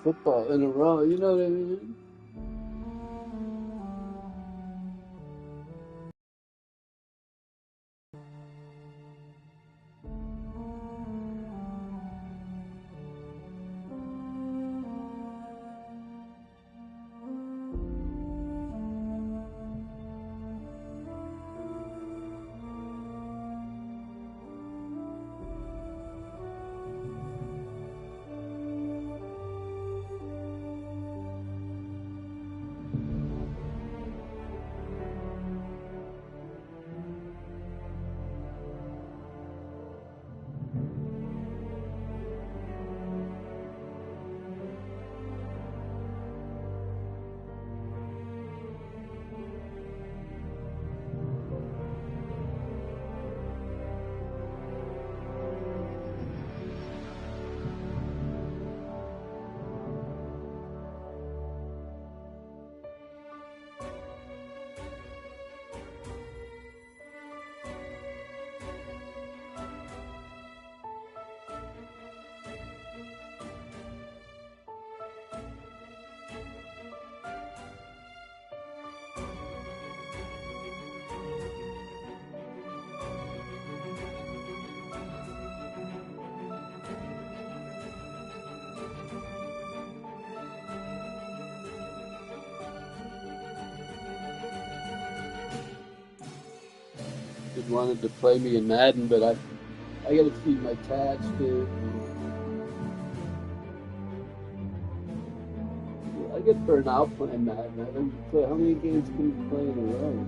football in a row. You know what I mean? Just wanted to play me in Madden, but I gotta feed my cats, dude. I get burnt out playing Madden. I don't play. How many games can you play in a row?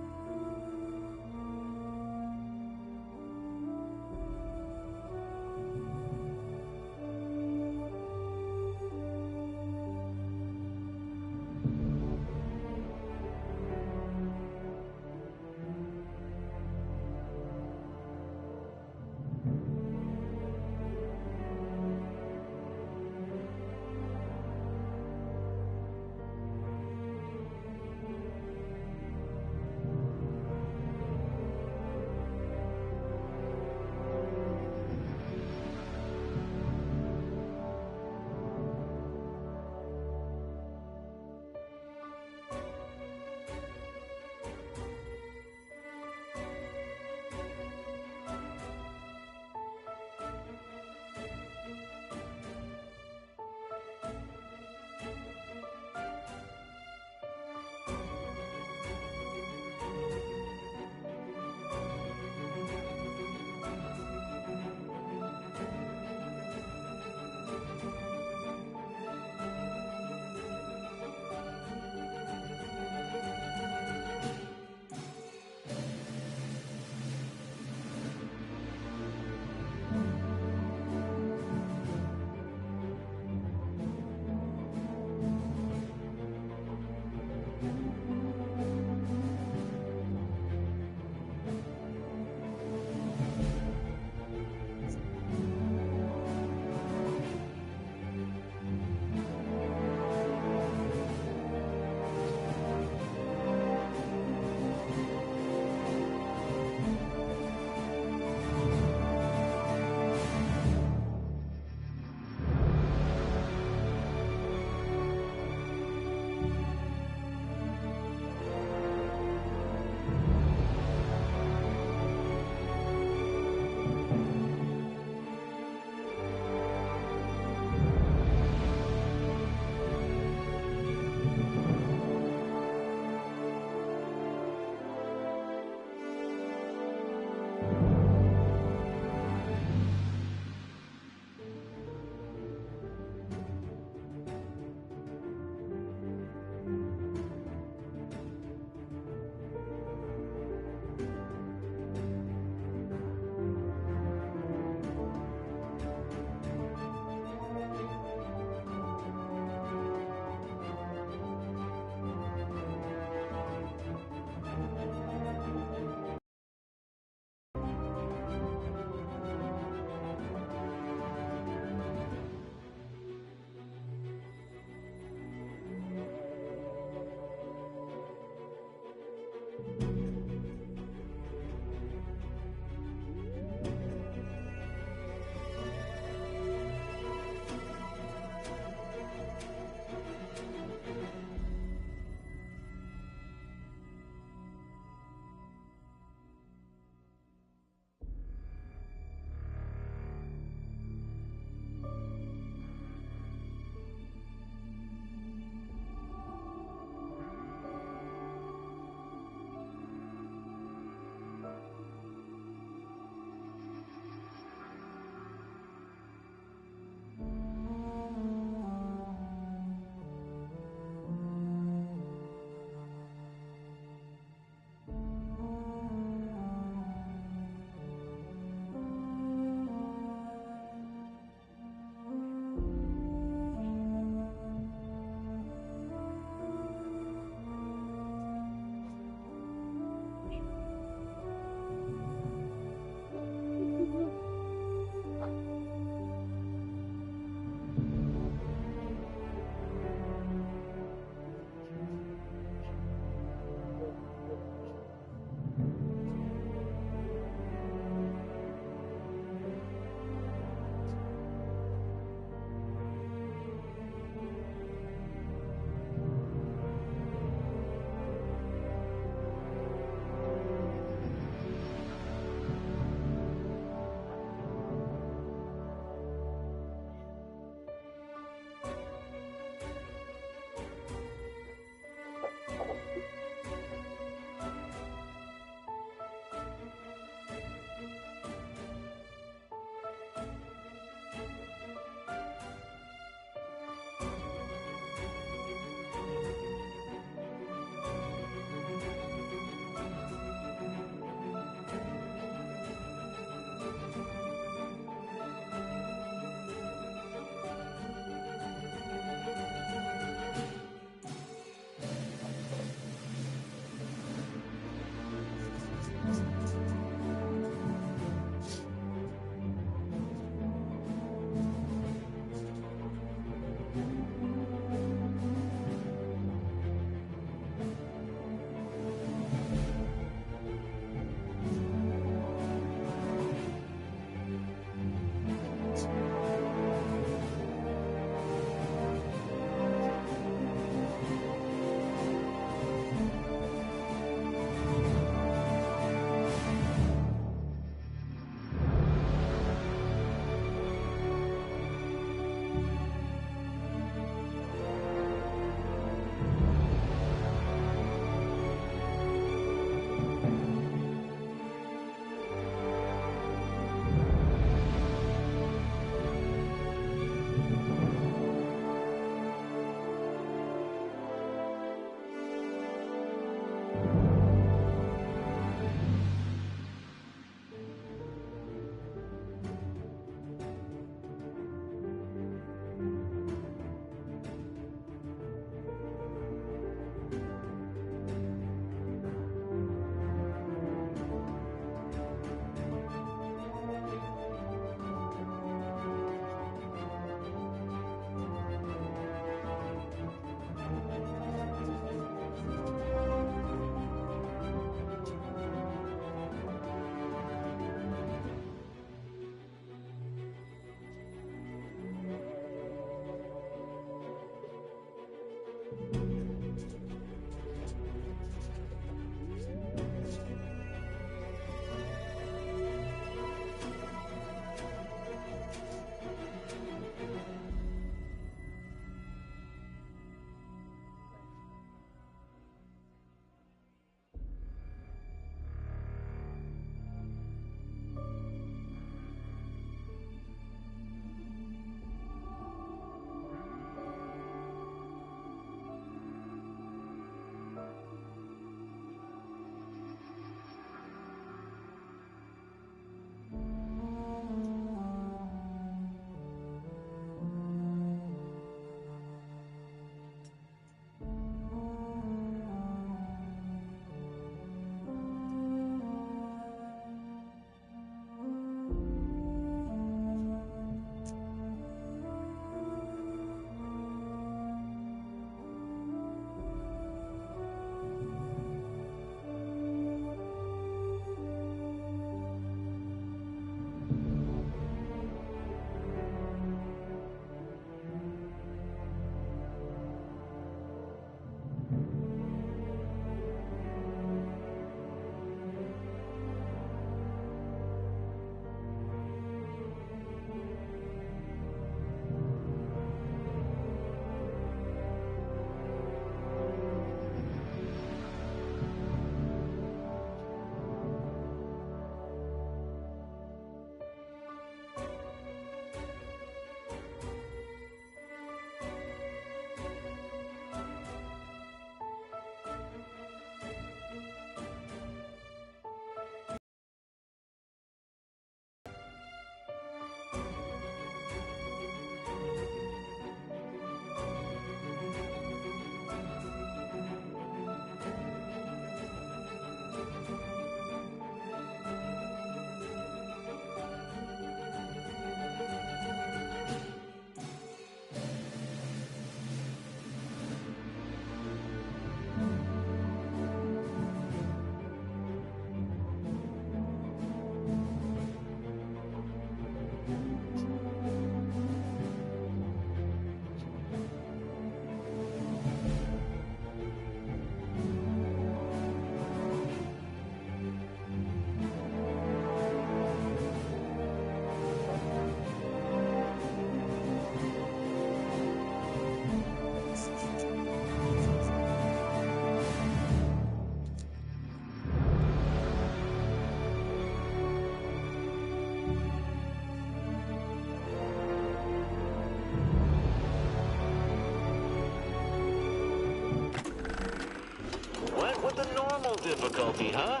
difficulty, huh?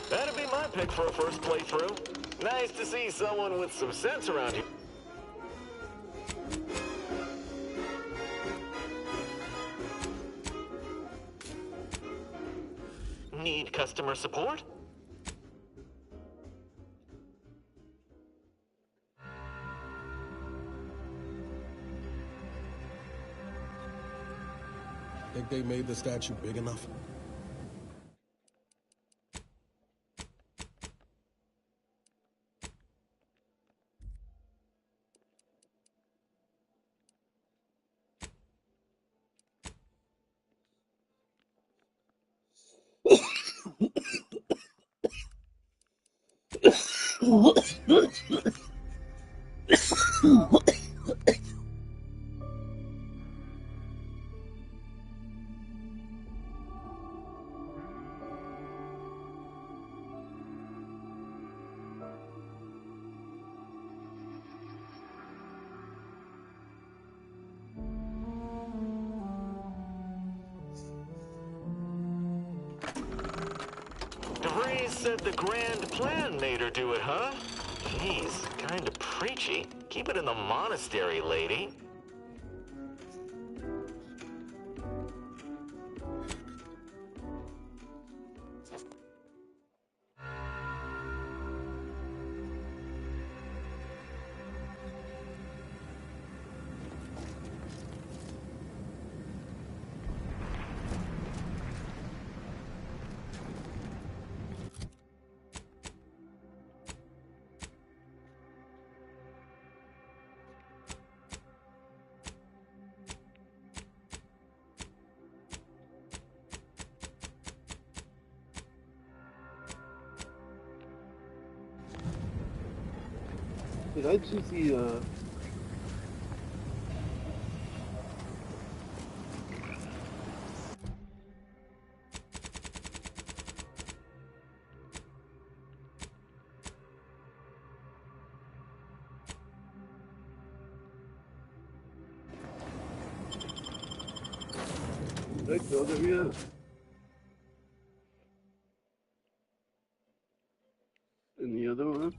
That'd be my pick for a first playthrough. Nice to see someone with some sense around here. Need customer support? Think they made the statue big enough? DeVries said the grand plan made her do it, huh? Jeez, kinda preachy. Keep it in the monastery, lady. Did I choose the, did I go there yet? And the other one?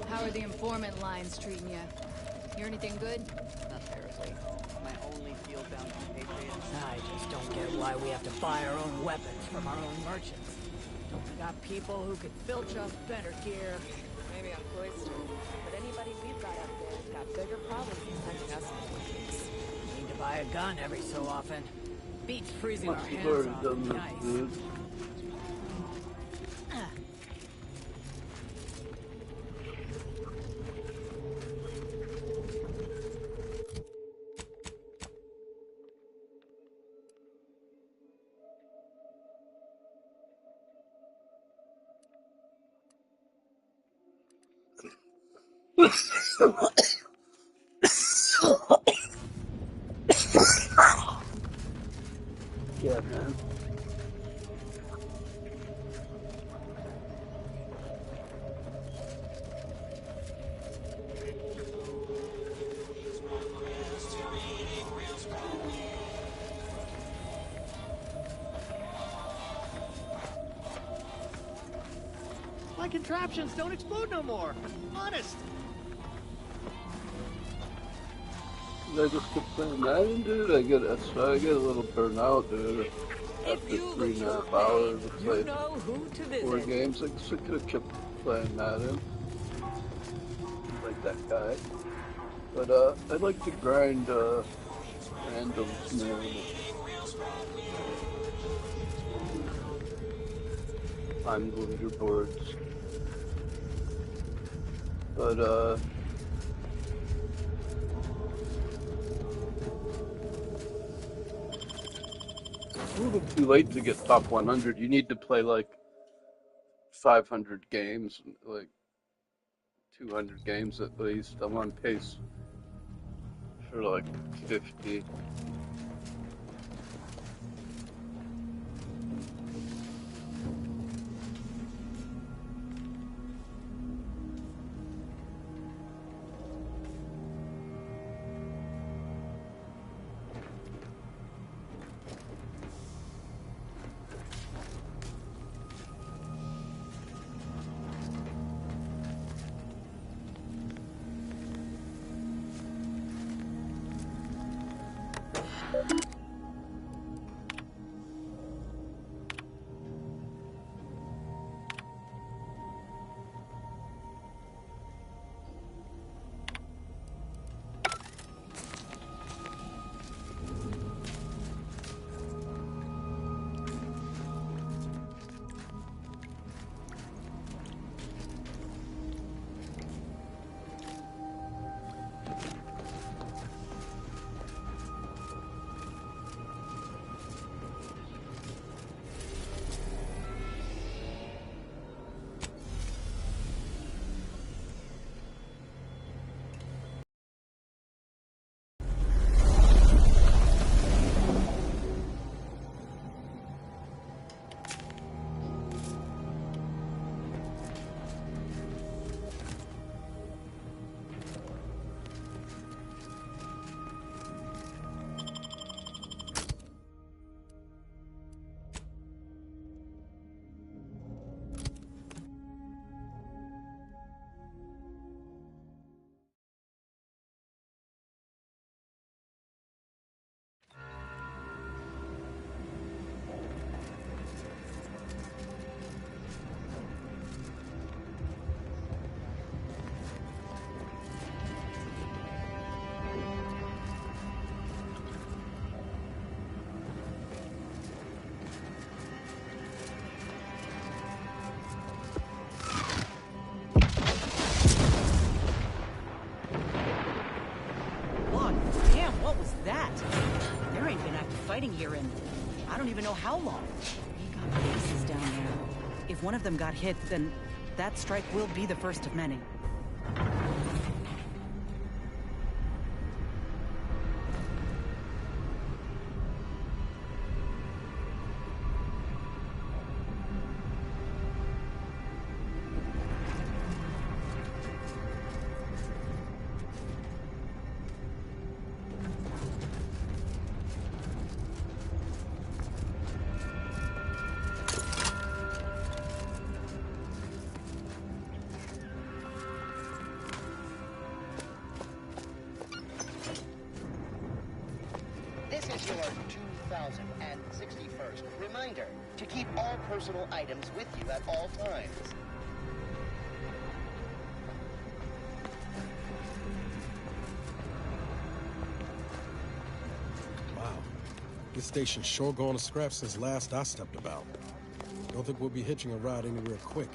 How are the informant lines treating you? Hear anything good? Not terribly. My only field-bound compatriots. I just don't get why we have to buy our own weapons from our own merchants. We got people who could filch us better gear. Maybe on Cloister. But anybody we've got up there has got bigger problems than sending us weapons. Need to buy a gun every so often. Beats freezing our Must have hands already off done with this, ice. dude. Yeah, man. My contraptions don't explode no more. Honest. Did I just keep playing Madden, dude? I get a little burnt out, dude. after you 3.5 hours of you playing know who to 4 visit. games. I guess I could have kept playing Madden, like that guy. But I like to grind randoms, man. Climb the leaderboards. But it's a little too late to get top 100. You need to play like 500 games, like 200 games at least. I'm on pace for like 50. Damn, what was that? There ain't been active fighting here in I don't even know how long. We got bases down there. If one of them got hit, then that strike will be the first of many. This is your 2061st reminder to keep all personal items with you at all times. Wow. This station's sure going to scrap since last I stepped about. Don't think we'll be hitching a ride anywhere quick.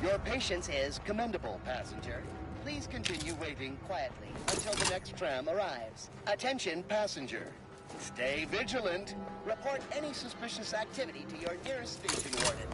Your patience is commendable, passenger. Please continue waiting quietly until the next tram arrives. Attention, passenger. Stay vigilant. Report any suspicious activity to your nearest station warden.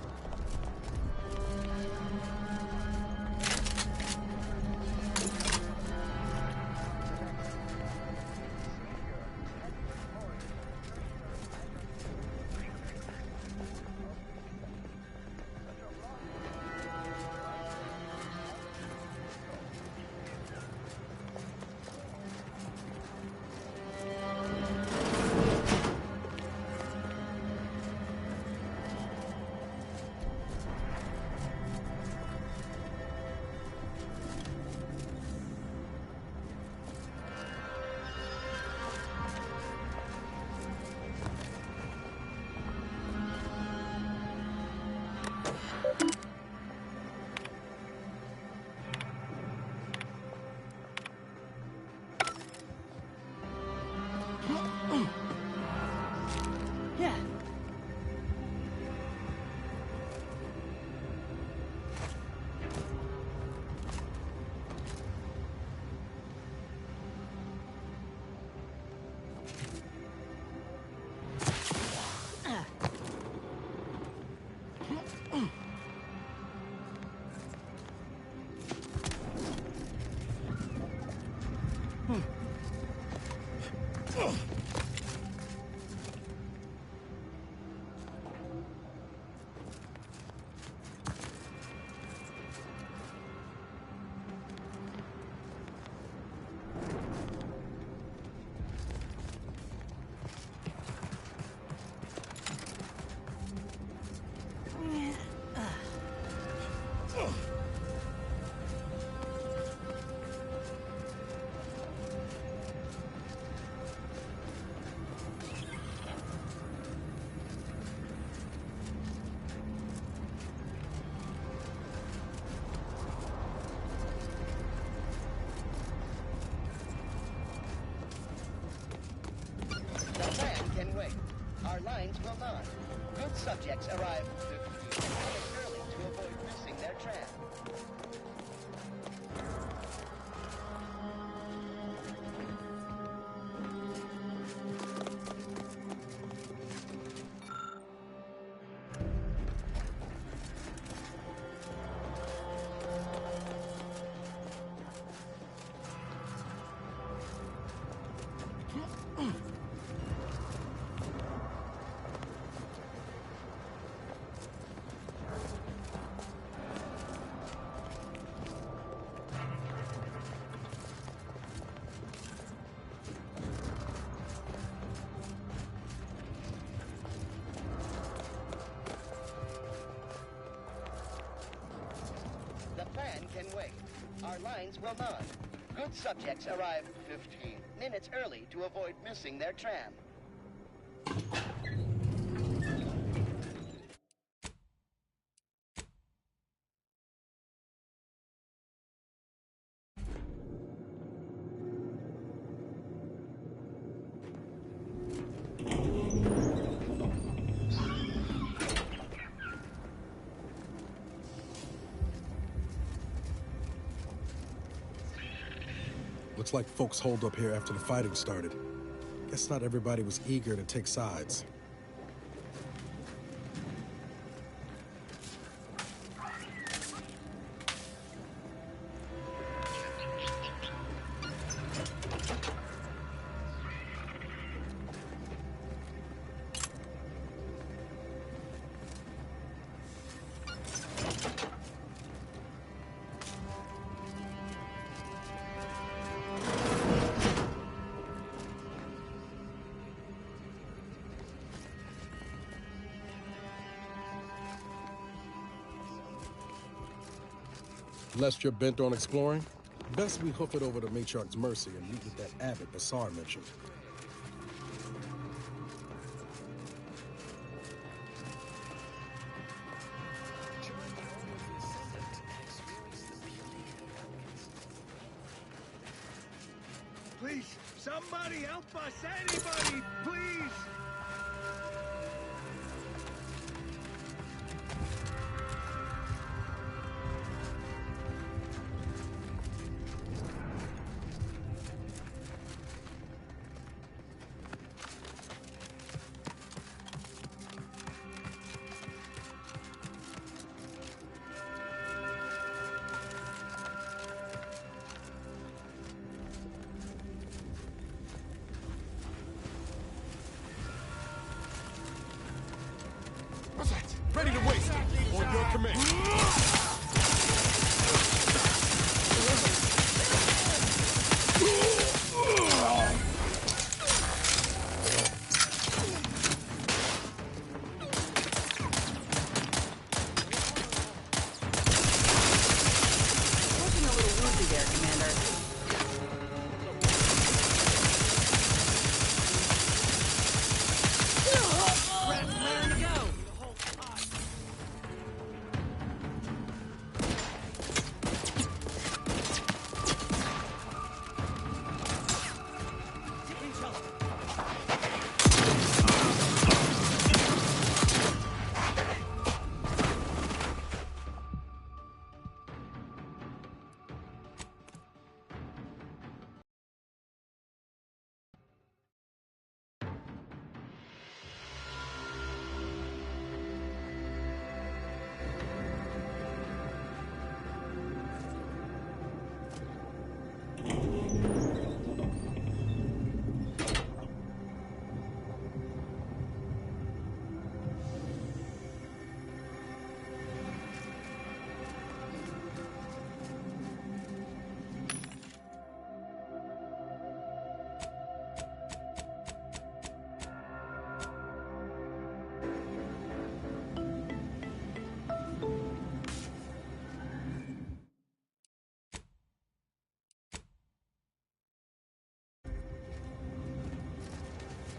Our lines will not. Good subjects arrive 15 minutes early to avoid missing their tram. Can wait. Our lines will not. Good subjects arrive 15 minutes early to avoid missing their tram. Looks like folks holed up here after the fighting started. Guess not everybody was eager to take sides. Lest you're bent on exploring, best we hoof it over to Matriarch's Mercy and meet with that abbot Basar mentioned. Please, somebody help us! Anybody, please! Ready to waste it. On your command. Looking a little woozy there, Commander. Raring to go.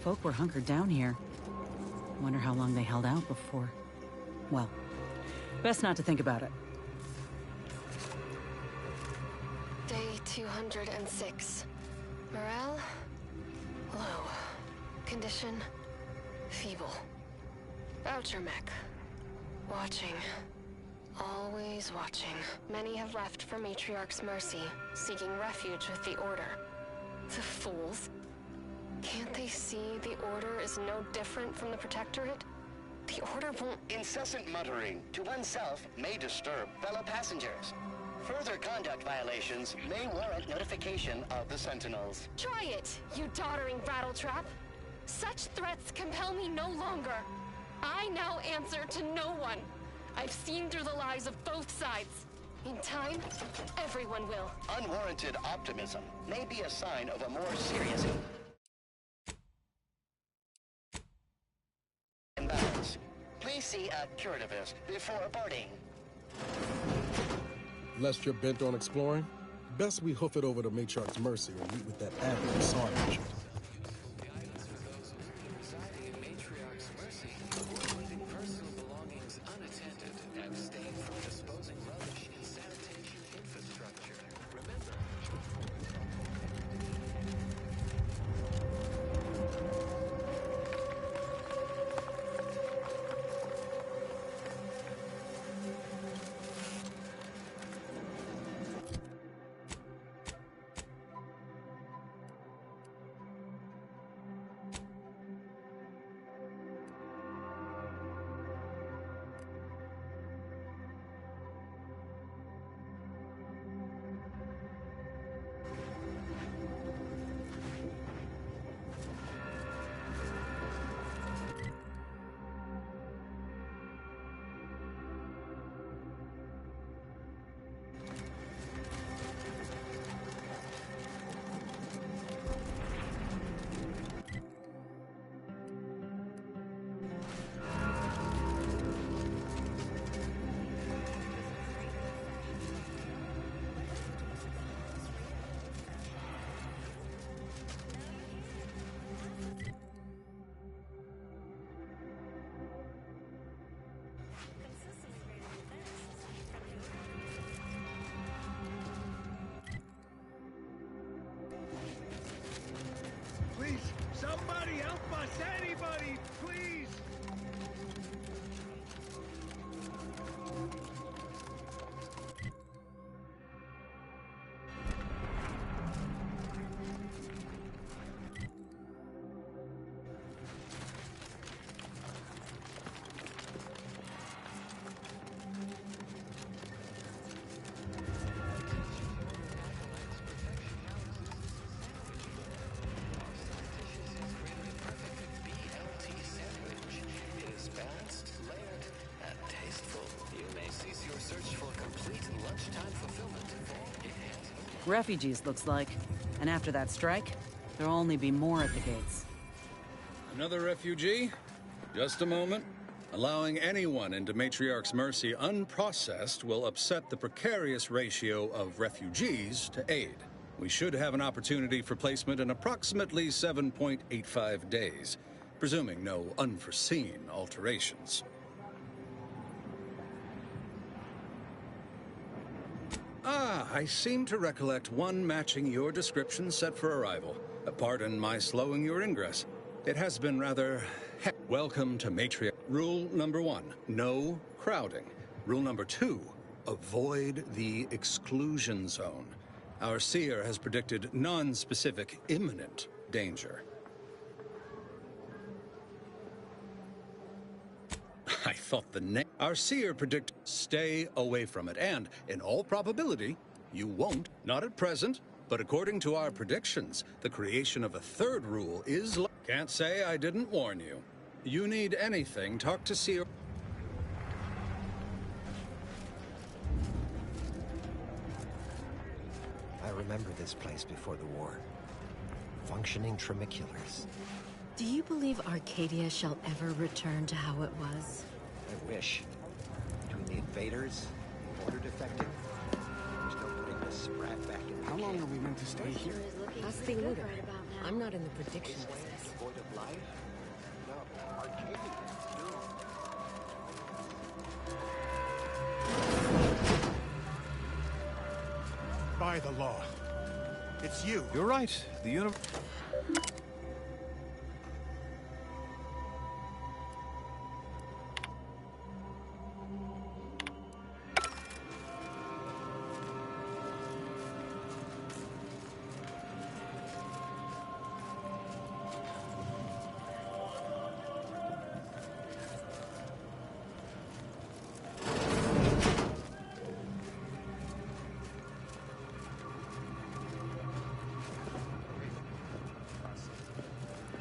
folk were hunkered down here. Wonder how long they held out before. Well, best not to think about it. Day 206. Morale? Low. Condition? Feeble. Voucher mech. Watching. Always watching. Many have left for Matriarch's mercy, seeking refuge with the Order. The fools. Can't they see the Order is no different from the Protectorate? The Order won't... Incessant muttering to oneself may disturb fellow passengers. Further conduct violations may warrant notification of the Sentinels. Try it, you doddering rattletrap! Such threats compel me no longer. I now answer to no one. I've seen through the lies of both sides. In time, everyone will. Unwarranted optimism may be a sign of a more serious imbalance. Please see a curativist before boarding. Lest you're bent on exploring, best we hoof it over to Matriarch's mercy and meet with that admin we saw mentioned. Somebody help us! Anybody, please! Refugees, looks like. And after that strike, there'll only be more at the gates. Another refugee? Just a moment. Allowing anyone into Matriarch's mercy unprocessed will upset the precarious ratio of refugees to aid. We should have an opportunity for placement in approximately 7.85 days, presuming no unforeseen alterations. I seem to recollect one matching your description set for arrival. Pardon my slowing your ingress. It has been rather... Welcome to Matriarch. Rule number 1, no crowding. Rule number 2, avoid the exclusion zone. Our seer has predicted non-specific imminent danger. I thought the name... Our seer predict... Stay away from it, and, in all probability, you won't. Not at present, but according to our predictions, the creation of a third rule is... Can't say I didn't warn you. You need anything, talk to seer... I remember this place before the war. Functioning tramiculars. Do you believe Arcadia shall ever return to how it was? I wish. Between the invaders, the order defecting, there's no putting this sprat back in. How long are we meant to stay here? Ask the Order. I'm not in the prediction Wasteland business. devoid of life? No. Arcadia is doomed. By the law. It's you. You're right. The universe...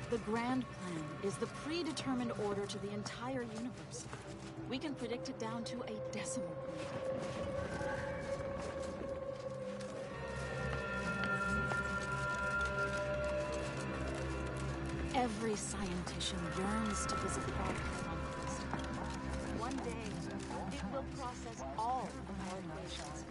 The grand plan is the predetermined order to the entire universe. We can predict it down to a decimal point. Every scientician yearns to visit our conquest. One day, it will process all of our nations.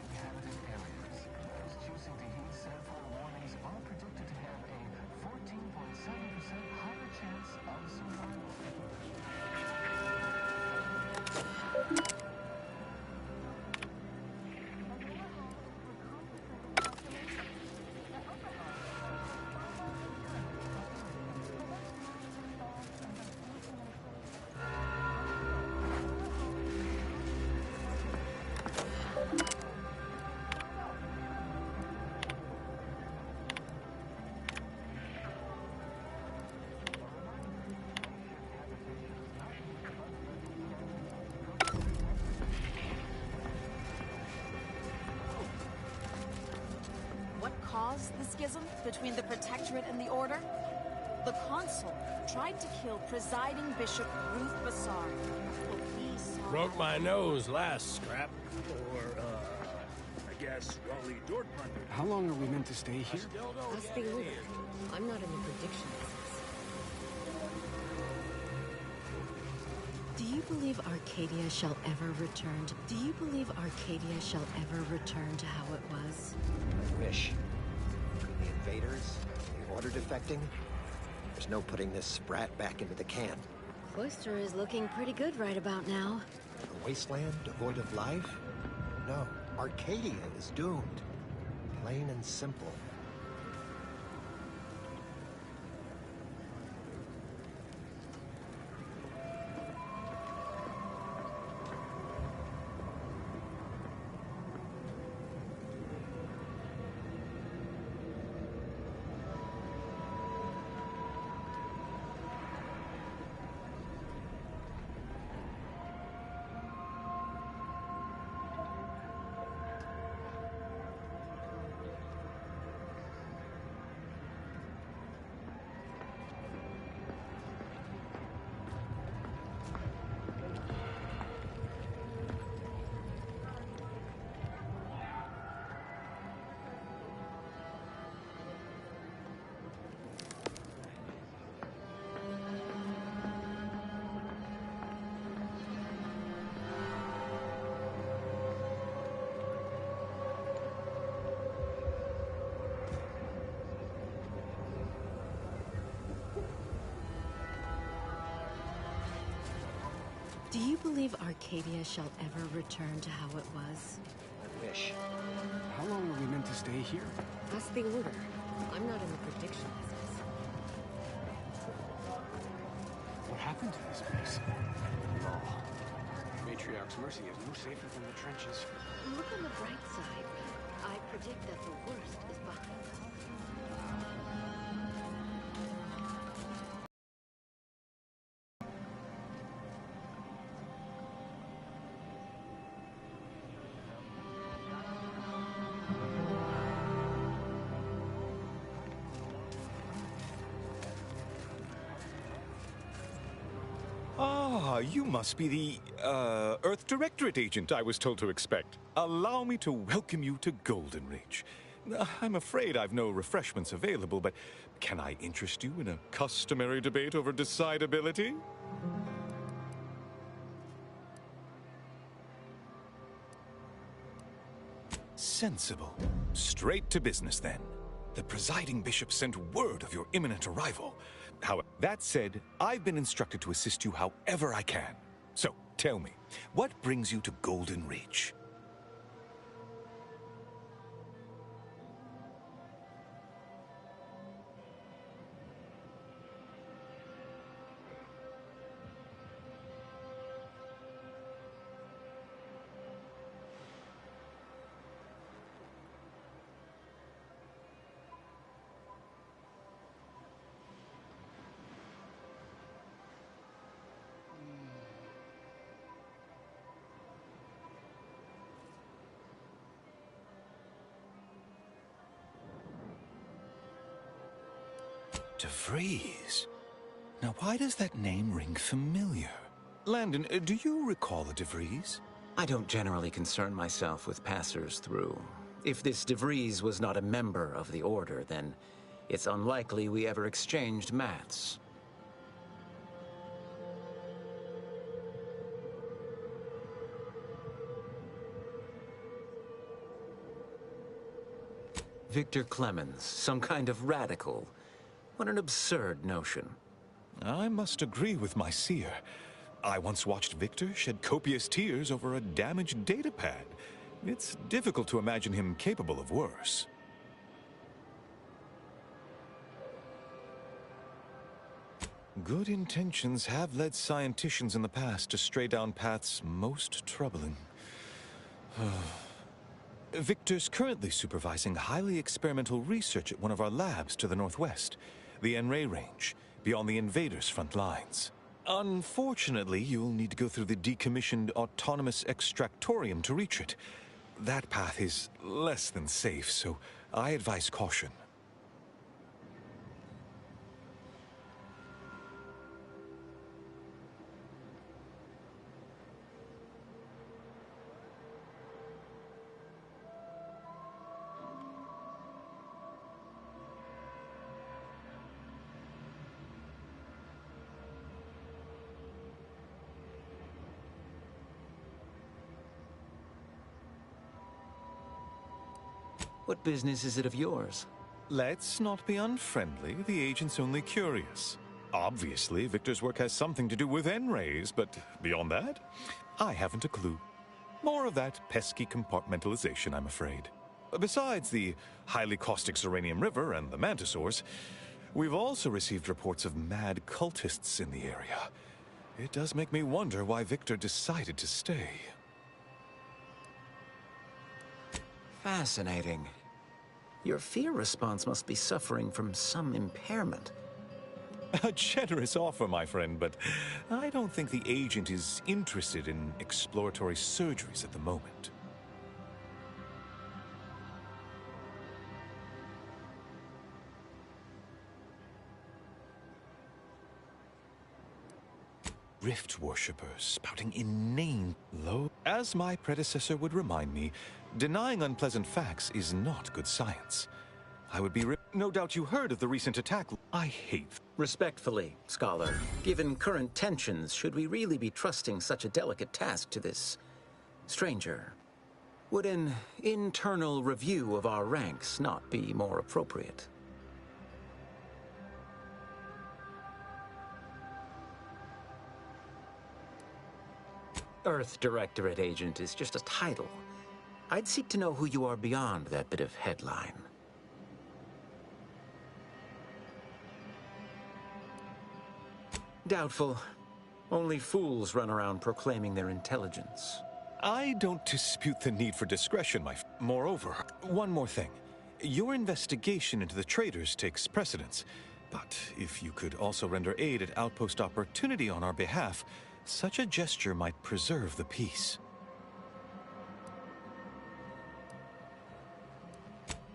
The schism between the Protectorate and the Order? The Consul tried to kill presiding Bishop Ruth Bassard, but we saw... Broke my nose last scrap. Or, I guess Raleigh Dortmunder. How long are we meant to stay here? That's the order. I'm not in the prediction business. Do you believe Arcadia shall ever return? Do you believe Arcadia shall ever return to how it was? I wish. The invaders, the Order defecting, there's no putting this sprat back into the can. Cloister is looking pretty good right about now. A wasteland devoid of life? No, Arcadia is doomed. Plain and simple. Do you believe Arcadia shall ever return to how it was? I wish. How long are we meant to stay here? That's the order. I'm not in the prediction business. What happened to this place? Law. Matriarch's Mercy is no safer than the trenches. Look on the bright side. I predict that the worst is behind us. Ah, you must be the, Earth Directorate agent I was told to expect. Allow me to welcome you to Golden Ridge. I'm afraid I've no refreshments available, but can I interest you in a customary debate over decidability? Sensible. Straight to business, then. The presiding bishop sent word of your imminent arrival. However, that said, I've been instructed to assist you however I can. So, tell me, what brings you to Golden Reach? DeVries. Now, why does that name ring familiar? Landon, do you recall a DeVries? I don't generally concern myself with passers-through. If this DeVries was not a member of the Order, then it's unlikely we ever exchanged mats. Victor Clemens, some kind of radical. What an absurd notion. I must agree with my seer. I once watched Victor shed copious tears over a damaged datapad. It's difficult to imagine him capable of worse. Good intentions have led scienticians in the past to stray down paths most troubling. Victor's currently supervising highly experimental research at one of our labs to the northwest, the N-Ray range, beyond the invaders' front lines. Unfortunately, you'll need to go through the decommissioned autonomous extractorium to reach it. That path is less than safe, so I advise caution. What business is it of yours? Let's not be unfriendly. The agent's only curious. Obviously, Victor's work has something to do with N-rays, but beyond that, I haven't a clue. More of that pesky compartmentalization, I'm afraid. Besides the highly caustic Serenium River and the Mantisaurs, we've also received reports of mad cultists in the area. It does make me wonder why Victor decided to stay. Fascinating. Your fear response must be suffering from some impairment. A generous offer, my friend, but I don't think the agent is interested in exploratory surgeries at the moment. Rift worshippers spouting inane low. As my predecessor would remind me, denying unpleasant facts is not good science. I would be no doubt you heard of the recent attack. I hate. Respectfully, Scholar, given current tensions, should we really be trusting such a delicate task to this stranger? Would an internal review of our ranks not be more appropriate? Earth Directorate Agent is just a title. I'd seek to know who you are beyond that bit of headline. Doubtful. Only fools run around proclaiming their intelligence. I don't dispute the need for discretion, Moreover, one more thing. Your investigation into the traitors takes precedence. But if you could also render aid at Outpost Opportunity on our behalf, such a gesture might preserve the peace.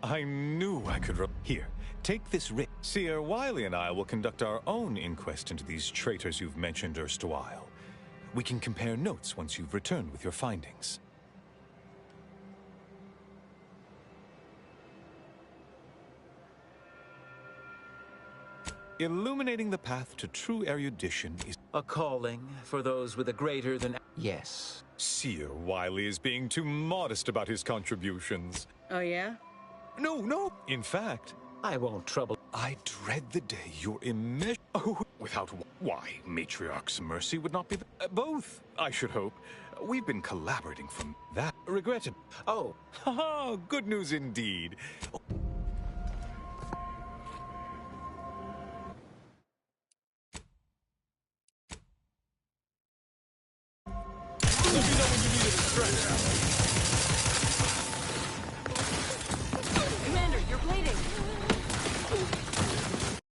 I knew I could. Here, take this writ. Seer Wiley and I will conduct our own inquest into these traitors you've mentioned erstwhile. We can compare notes once you've returned with your findings. Illuminating the path to true erudition is a calling for those with a greater than... Yes. Seer Wiley is being too modest about his contributions. Oh, yeah? No. In fact, I won't trouble. I dread the day you're Oh, without why? Matriarch's mercy would not be both, I should hope. We've been collaborating from that. Regretted. Oh. Haha, good news indeed. Let me know when you need a distraction.